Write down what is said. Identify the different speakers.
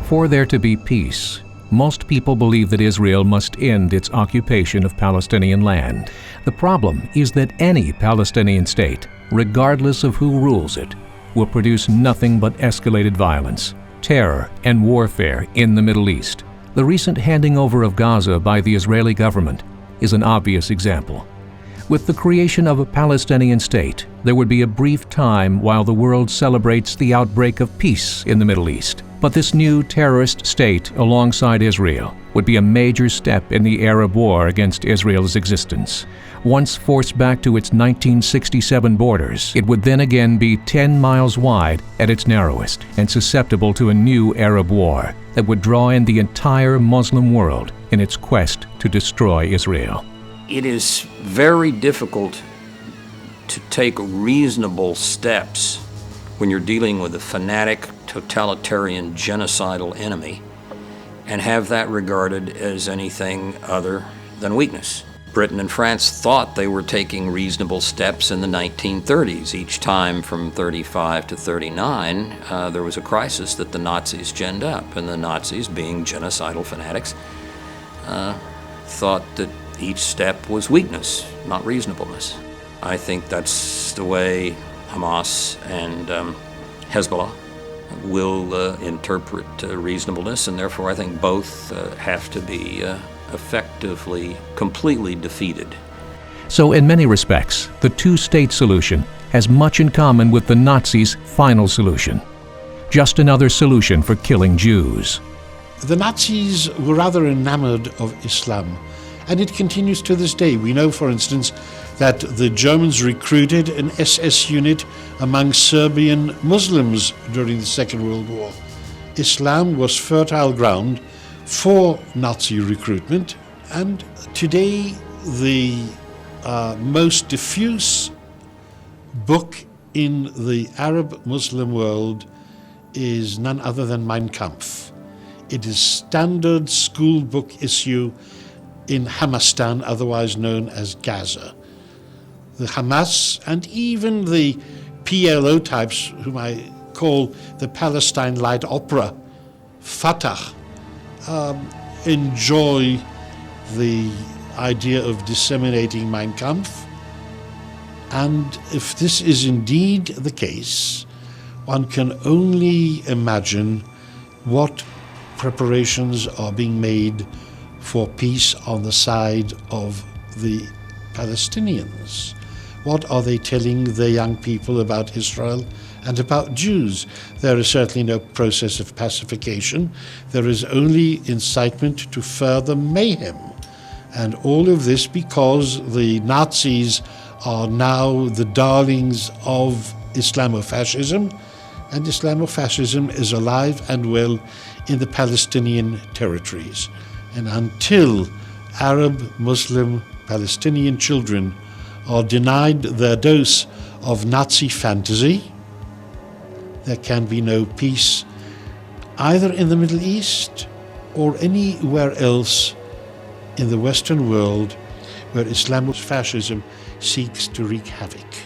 Speaker 1: For there to be peace, most people believe that Israel must end its occupation of Palestinian land. The problem is that any Palestinian state, regardless of who rules it, will produce nothing but escalated violence, terror, and warfare in the Middle East. The recent handing over of Gaza by the Israeli government is an obvious example. With the creation of a Palestinian state, there would be a brief time while the world celebrates the outbreak of peace in the Middle East. But this new terrorist state alongside Israel would be a major step in the Arab war against Israel's existence. Once forced back to its 1967 borders, it would then again be 10 miles wide at its narrowest and susceptible to a new Arab war that would draw in the entire Muslim world in its quest to destroy Israel.
Speaker 2: It is very difficult to take reasonable steps when you're dealing with a fanatic, totalitarian, genocidal enemy and have that regarded as anything other than weakness. Britain and France thought they were taking reasonable steps in the 1930s. Each time from 35 to 39, there was a crisis that the Nazis ginned up, and the Nazis, being genocidal fanatics, thought that each step was weakness, not reasonableness. I think that's the way Hamas and Hezbollah will interpret reasonableness, and therefore I think both have to be effectively, completely defeated.
Speaker 1: So in many respects, the two-state solution has much in common with the Nazis' final solution. Just another solution for killing Jews.
Speaker 3: The Nazis were rather enamored of Islam, and it continues to this day. We know, for instance, that the Germans recruited an SS unit among Serbian Muslims during the Second World War. Islam was fertile ground for Nazi recruitment, and today the most diffuse book in the Arab Muslim world is none other than Mein Kampf. It is standard school book issue in Hamastan, otherwise known as Gaza. The Hamas and even the PLO types, whom I call the Palestine Light Opera, Fatah, enjoy the idea of disseminating Mein Kampf. And if this is indeed the case, one can only imagine what preparations are being made for peace on the side of the Palestinians. What are they telling their young people about Israel and about Jews? There is certainly no process of pacification. There is only incitement to further mayhem. And all of this because the Nazis are now the darlings of Islamofascism, and Islamofascism is alive and well in the Palestinian territories. And until Arab, Muslim, Palestinian children are denied their dose of Nazi fantasy, there can be no peace either in the Middle East or anywhere else in the Western world where Islamofascism seeks to wreak havoc.